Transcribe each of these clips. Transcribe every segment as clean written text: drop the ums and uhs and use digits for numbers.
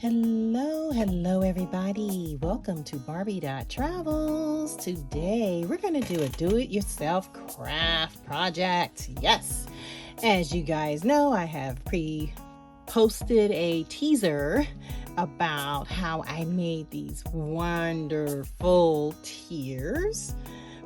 Hello everybody. Welcome to barbie.travels. Today we're going to do a do-it-yourself craft project. Yes, as you guys know, I have posted a teaser about how I made these wonderful tiers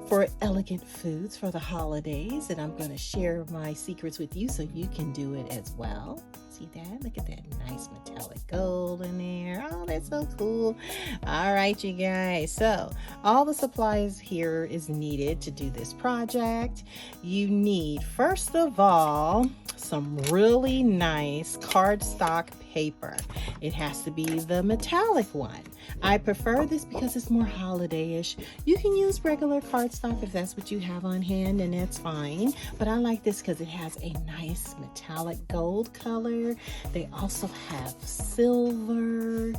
for elegant foods for the holidays, and I'm going to share my secrets with you so you can do it as well. See that? Look at that nice metallic gold in there. Oh, that's so cool. All right, you guys. So all the supplies here is needed to do this project. You need, first of all, some really nice cardstock paper. It has to be the metallic one. I prefer this because it's more holiday-ish. You can use regular cardstock if that's what you have on hand, and that's fine. But I like this because it has a nice metallic gold color. They also have silver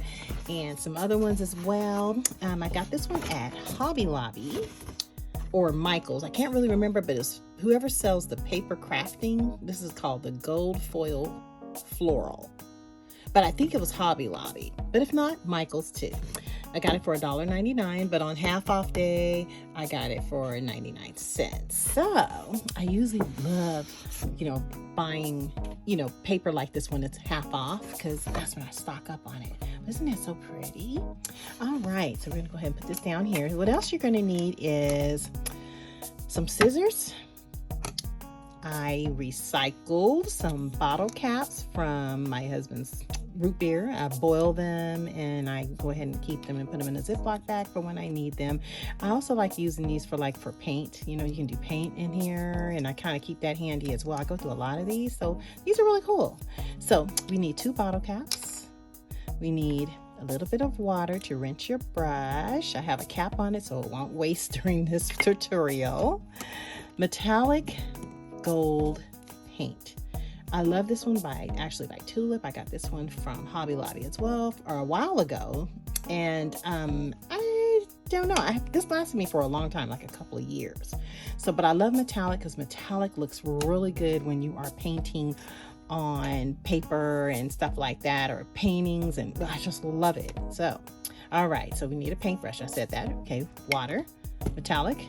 and some other ones as well. I got this one at Hobby Lobby or Michael's. I can't really remember, but it's whoever sells the paper crafting. This is called the Gold Foil Floral. But I think it was Hobby Lobby. But if not, Michael's too. I got it for $1.99, but on half off day, I got it for 99 cents. So I usually love, buying, paper like this when it's half off, because that's when I stock up on it. Isn't that so pretty? All right, so we're gonna go ahead and put this down here. What else you're gonna need is some scissors. I recycled some bottle caps from my husband's root beer. I boil them and I go ahead and keep them and put them in a Ziploc bag for when I need them. I also like using these for paint. You can do paint in here, and I kind of keep that handy as well. I go through a lot of these, so these are really cool. So we need 2 bottle caps. We need a little bit of water to rinse your brush. I have a cap on it so it won't waste during this tutorial. Metallic gold paint. I love this one by Tulip. I got this one from Hobby Lobby as well a while ago, and I don't know, this lasted me for a long time, like a couple of years. But I love metallic because metallic looks really good when you are painting on paper and stuff like that, or paintings, and I just love it. So all right, so we need a paintbrush. I said that. Okay, water, metallic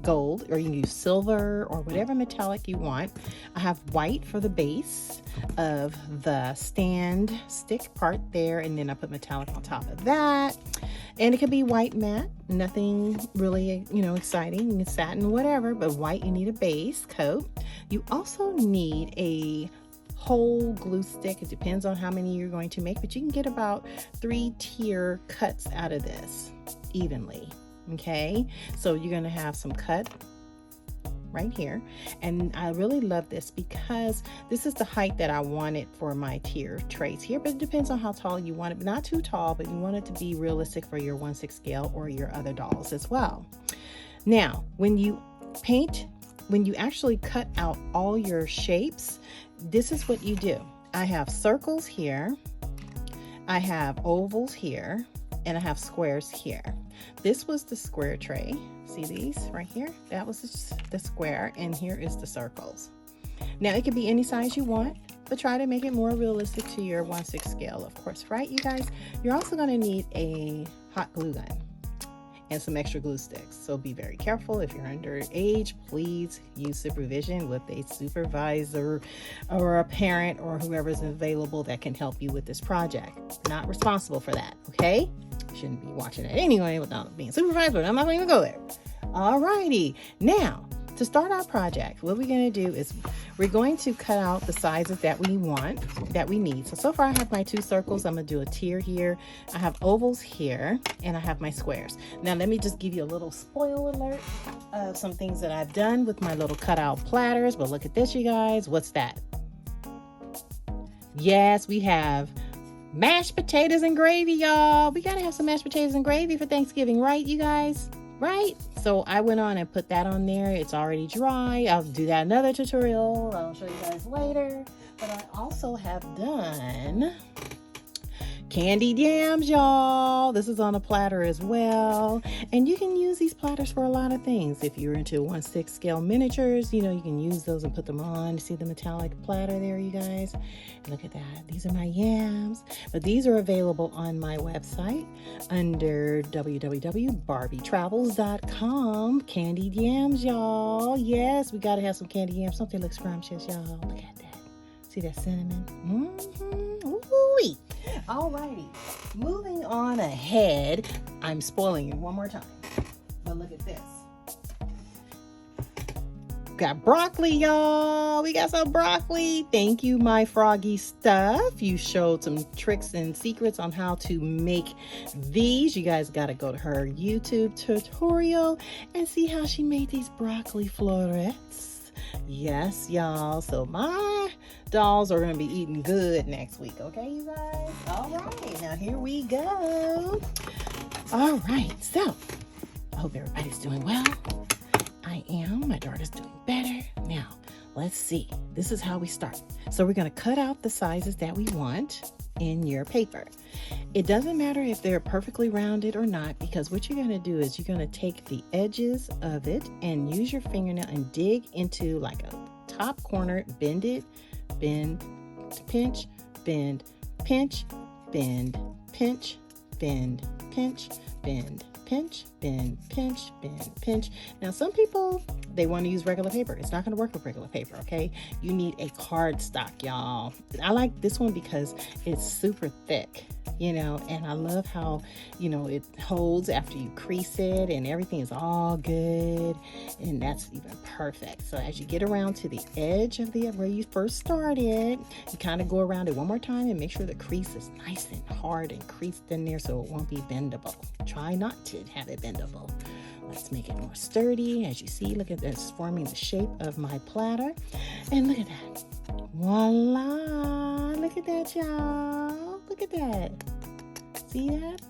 gold, or you can use silver or whatever metallic you want. I have white for the base of the stand stick part there, and then I put metallic on top of that. And it could be white matte, nothing really exciting. It's satin, whatever, but white. You need a base coat. You also need a whole glue stick. It depends on how many you're going to make, but you can get about 3 tier cuts out of this evenly. Okay, so you're going to have some cut right here, and I really love this because this is the height that I wanted for my tier trays here, but it depends on how tall you want it, but not too tall, but you want it to be realistic for your 1/6 scale or your other dolls as well. Now, when you actually cut out all your shapes, this is what you do. I have circles here, I have ovals here, and I have squares here. This was the square tray. See these right here? That was the square, and here is the circles. Now it could be any size you want, but try to make it more realistic to your 1/6 scale, of course, right, you guys? You're also gonna need a hot glue gun and some extra glue sticks. So be very careful. If you're underage, please use supervision with a supervisor or a parent or whoever's available that can help you with this project. Not responsible for that, okay? Shouldn't be watching it anyway without being supervised, but I'm not going to go there. Alrighty, now to start our project, what we're going to do is we're going to cut out the sizes that we need. So far I have my 2 circles. I'm going to do a tier here. I have ovals here, and I have my squares. Now let me just give you a little spoiler alert of some things that I've done with my little cutout platters. But look at this, you guys. What's that? Yes, we have mashed potatoes and gravy, y'all. We gotta have some mashed potatoes and gravy for Thanksgiving, right, you guys? Right? So I went on and put that on there. It's already dry. I'll do that another tutorial. I'll show you guys later. But I also have done Candied yams, y'all. This is on a platter as well. And you can use these platters for a lot of things. If you're into 1/6 scale miniatures, you can use those and put them on. See the metallic platter there, you guys? Look at that. These are my yams. But these are available on my website under www.barbie.travels.com. Candied yams, y'all. Yes, we got to have some candied yams. Something looks scrumptious, y'all. Look at that. See that cinnamon? Ooh-wee. Alrighty, moving on ahead. I'm spoiling you one more time, but look at this. Got broccoli, y'all. We got some broccoli. Thank you, my froggy stuff. You showed some tricks and secrets on how to make these. You guys got to go to her YouTube tutorial and see how she made these broccoli florets. Yes, y'all. So my dolls are going to be eating good next week. Okay, you guys? All right. Now, here we go. All right. So, I hope everybody's doing well. I am. My daughter's doing better. Now, let's see. This is how we start. So, we're going to cut out the sizes that we want in your paper. It doesn't matter if they're perfectly rounded or not, because what you're going to do is you're going to take the edges of it and use your fingernail and dig into like a top corner, bend it, bend, pinch, bend, pinch, bend, pinch, bend, pinch, bend, pinch, bend, pinch, bend, pinch. Now, some people, they want to use regular paper. It's not going to work with regular paper, okay? You need a cardstock, y'all. I like this one because it's super thick, and I love how, it holds after you crease it and everything is all good, and that's even perfect. So as you get around to the edge of where you first started, you kind of go around it one more time and make sure the crease is nice and hard and creased in there so it won't be bendable. Try not to have it bendable. Let's make it more sturdy. As you see, look at this, forming the shape of my platter. And look at that. Voila. Look at that, y'all. Look at that. See that?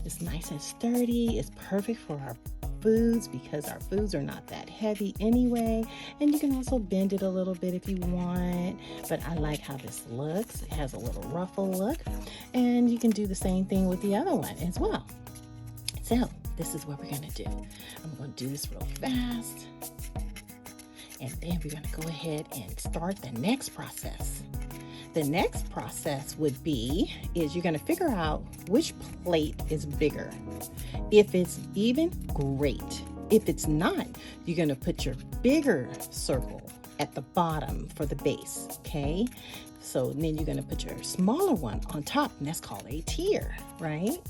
It's nice and sturdy. It's perfect for our foods because our foods are not that heavy anyway. And you can also bend it a little bit if you want. But I like how this looks. It has a little ruffle look. And you can do the same thing with the other one as well. So, this is what we're going to do. I'm going to do this real fast. And then we're going to go ahead and start the next process. The next process is you're going to figure out which plate is bigger. If it's even, great. If it's not, you're going to put your bigger circle at the bottom for the base, okay? So then you're going to put your smaller one on top, and that's called a tier, right?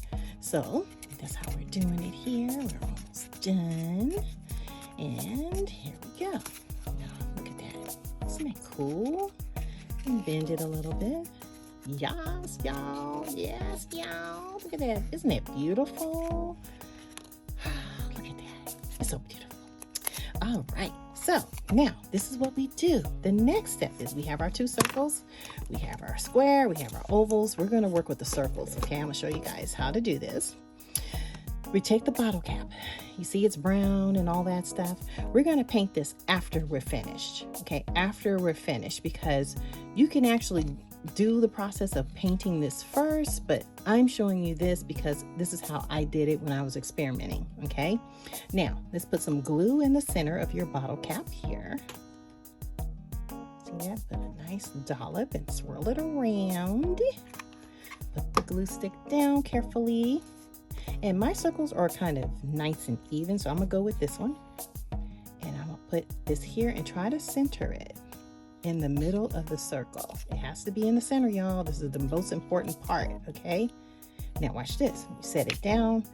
So that's how we're doing it here. We're almost done. And here we go. Now, look at that. Isn't that cool? And bend it a little bit. Yes, y'all. Yes, y'all. Look at that. Isn't it beautiful? Look at that. It's so beautiful. All right. So now this is what we do. The next step is we have our two circles. We have our square. We have our ovals. We're going to work with the circles. Okay. I'm going to show you guys how to do this. We take the bottle cap. You see it's brown and all that stuff. We're going to paint this after we're finished. Okay, after we're finished, because you can actually do the process of painting this first, but I'm showing you this because this is how I did it when I was experimenting. Okay, now let's put some glue in the center of your bottle cap here. See that? Put a nice dollop and swirl it around. Put the glue stick down carefully. And my circles are kind of nice and even, so I'm going to go with this one. And I'm going to put this here and try to center it in the middle of the circle. It has to be in the center, y'all. This is the most important part, okay? Now watch this. When you set it down,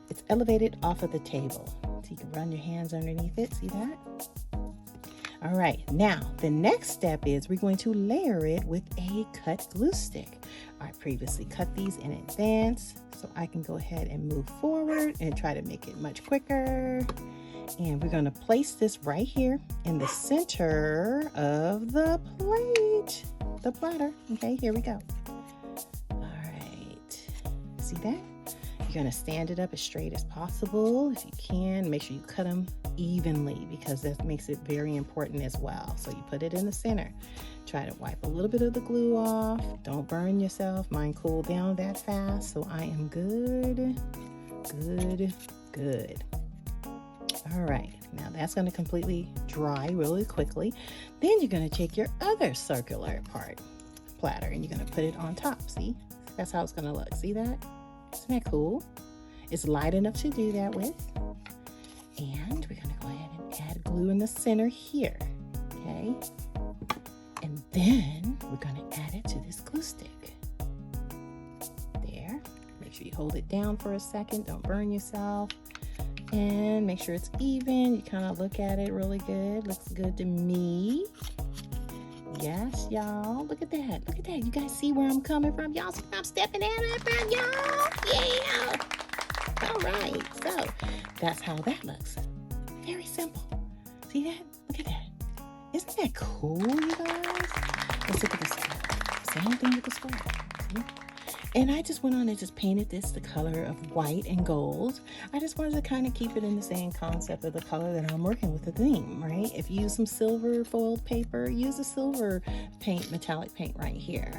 it's elevated off of the table. So you can run your hands underneath it. See that? All right, now the next step is we're going to layer it with a cut glue stick. I previously cut these in advance, so I can go ahead and move forward and try to make it much quicker. And we're going to place this right here in the center of the plate, the platter. Okay, here we go. All right, see that? You're going to stand it up as straight as possible. If you can, make sure you cut them evenly because that makes it very important as well. So you put it in the center. Try to wipe a little bit of the glue off. Don't burn yourself. Mine cooled down that fast, so I am good. Good. All right, now that's going to completely dry really quickly. Then you're going to take your other circular platter and you're going to put it on top. See, that's how it's going to look. See that? Isn't that cool? It's light enough to do that with. And we're going to go ahead and add glue in the center here. Okay. And then we're going to add it to this glue stick. There. Make sure you hold it down for a second. Don't burn yourself. And make sure it's even. You kind of look at it really good. Looks good to me. Yes, y'all. Look at that. Look at that. You guys see where I'm coming from? Y'all see where I'm stepping at it from, y'all? Yeah. All right. So that's how that looks. Very simple. See that? Look at that. Isn't that cool, you guys? Let's look at this. Same thing with the square. See? And I just went on and just painted this the color of white and gold. I just wanted to kind of keep it in the same concept of the color that I'm working with the theme, right? If you use some silver foiled paper, use a silver paint, metallic paint right here.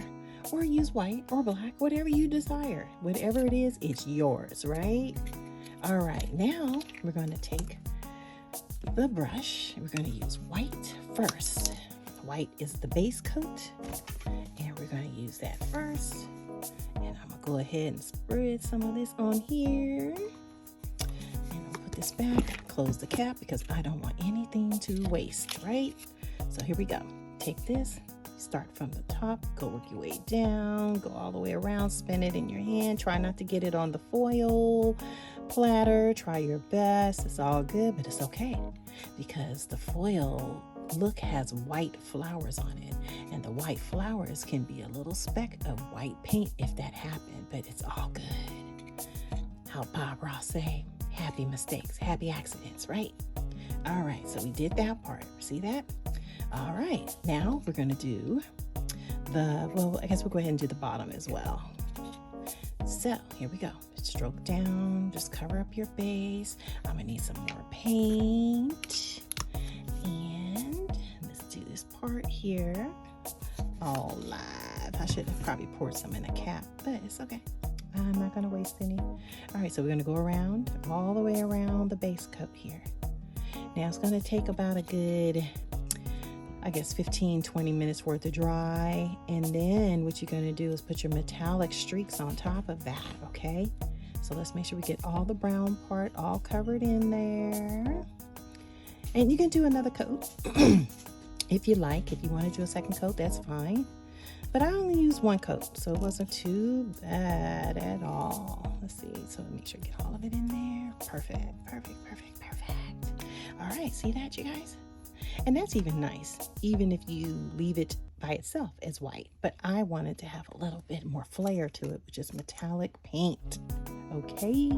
Or use white or black, whatever you desire. Whatever it is, it's yours, right? All right, now we're going to take the brush. We're going to use white first. White is the base coat. And we're going to use that first. And I'm going to go ahead and spread some of this on here. And I'll put this back, close the cap because I don't want anything to waste, right? So here we go. Take this, start from the top, go work your way down, go all the way around, spin it in your hand. Try not to get it on the foil platter. Try your best. It's all good, but it's okay because the foil look has white flowers on it, and the white flowers can be a little speck of white paint if that happened, but it's all good. How Bob Ross say, happy mistakes, happy accidents, right? All right, so we did that part. See that? All right, now we're going to do I guess we'll go ahead and do the bottom as well. So here we go. Stroke down, just cover up your base. I'm gonna need some more paint. And let's do this part here. All live. I should have probably poured some in a cap, but it's okay. I'm not gonna waste any. All right, so we're gonna go around, all the way around the base coat here. Now it's gonna take about a good, I guess 15-20 minutes worth of dry, and then what you're going to do is put your metallic streaks on top of that, okay? So let's make sure we get all the brown part all covered in there. And you can do another coat if you like. If you want to do a second coat, that's fine, but I only used one coat, so it wasn't too bad at all. Let's see, so make sure you get all of it in there. Perfect. All right, see that, you guys? And that's even nice, even if you leave it by itself as white. But I wanted to have a little bit more flair to it, which is metallic paint. Okay,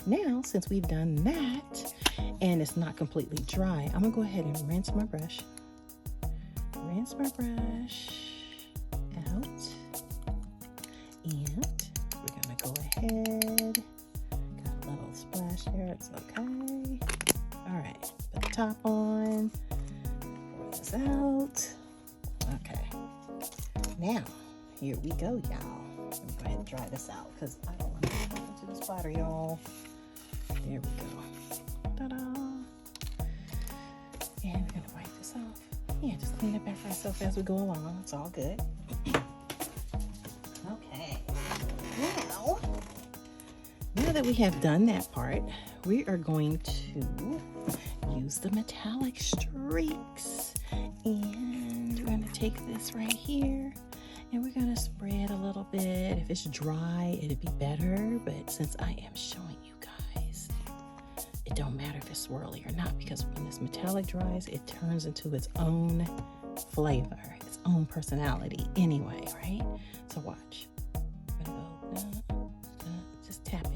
now since we've done that and it's not completely dry, I'm gonna go ahead and rinse my brush out. And we're gonna go ahead. Got a little splash there, it's okay. All right, put the top on. Out. Okay, now here we go, y'all. Let me go ahead and dry this out because I don't want to get into the splatter, y'all. There we go. Ta-da! And we're gonna wipe this off. Yeah, just clean it back ourselves as we go along. It's all good. Okay. Now that we have done that part, we are going to use the metallic streaks. And we're going to take this right here and we're going to spread a little bit. If it's dry, it'd be better. But since I am showing you guys, it don't matter if it's swirly or not, because when this metallic dries, it turns into its own flavor, its own personality anyway, right? So watch. I'm going to go, just tap it.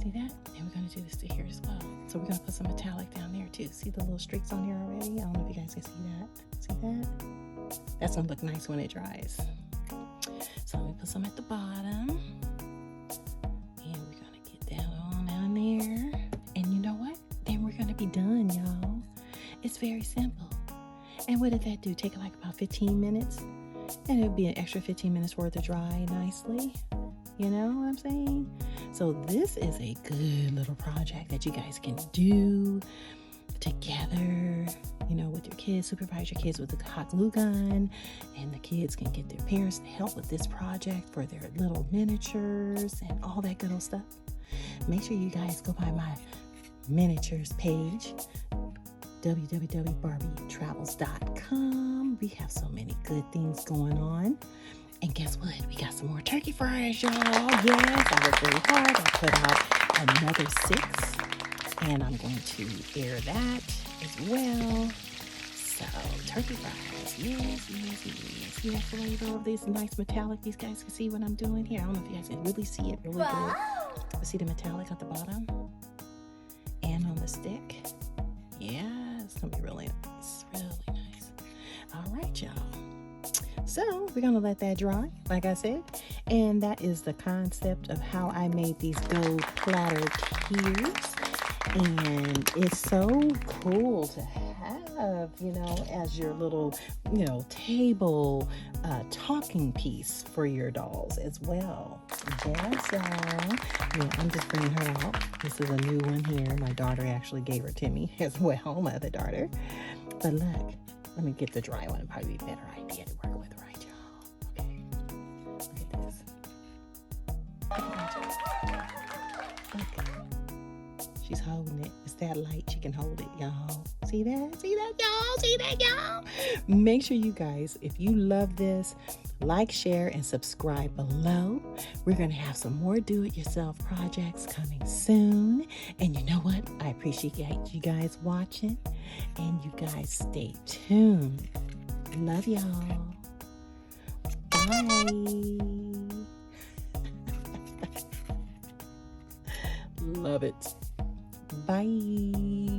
See that? And we're going to do this to here as well. So we're going to put some metallic down there too. See the little streaks on here already? I don't know if you guys can see that. See that? That's going to look nice when it dries. So let me put some at the bottom. And we're going to get down be done, y'all. It's very simple. And what did that do? Take like about 15 minutes? And it would be an extra 15 minutes worth of dry nicely. You know what I'm saying? So this is a good little project that you guys can do together, you know, with your kids. Supervise your kids with the hot glue gun, and the kids can get their parents to help with this project for their little miniatures and all that good old stuff. Make sure you guys go by my miniatures page, www.barbie.travels.com. We have so many good things going on. And guess what? We got some more turkey fries, y'all. Yes, I worked very hard. I put out another 6, and I'm going to air that as well. So, turkey fries. Yes. See that flavor of this nice metallic? These guys can see what I'm doing here. I don't know if you guys can really see it really good. See the metallic at the bottom? And on the stick? Yeah, it's going to be really nice. Really nice. All right, y'all. So we're going to let that dry, like I said. And that is the concept of how I made these gold platter tiers. And it's so cool to have, you know, as your little, you know, table talking piece for your dolls as well. Yes, y'all. Yeah, I'm just bringing her out. This is a new one here. My daughter actually gave her to me as well, my other daughter. But look, let me get the dry one. It'd probably be a better idea to work with, right, y'all? Okay. Look at this. Look at that, y'all. Look. She's holding it. It's that light. She can hold it, y'all. See that? See that, y'all? See that, y'all? Make sure you guys, if you love this, like, share, and subscribe below. We're going to have some more do-it-yourself projects coming soon. And you know what? I appreciate you guys watching. And you guys stay tuned. Love y'all. Bye. Love it. Bye.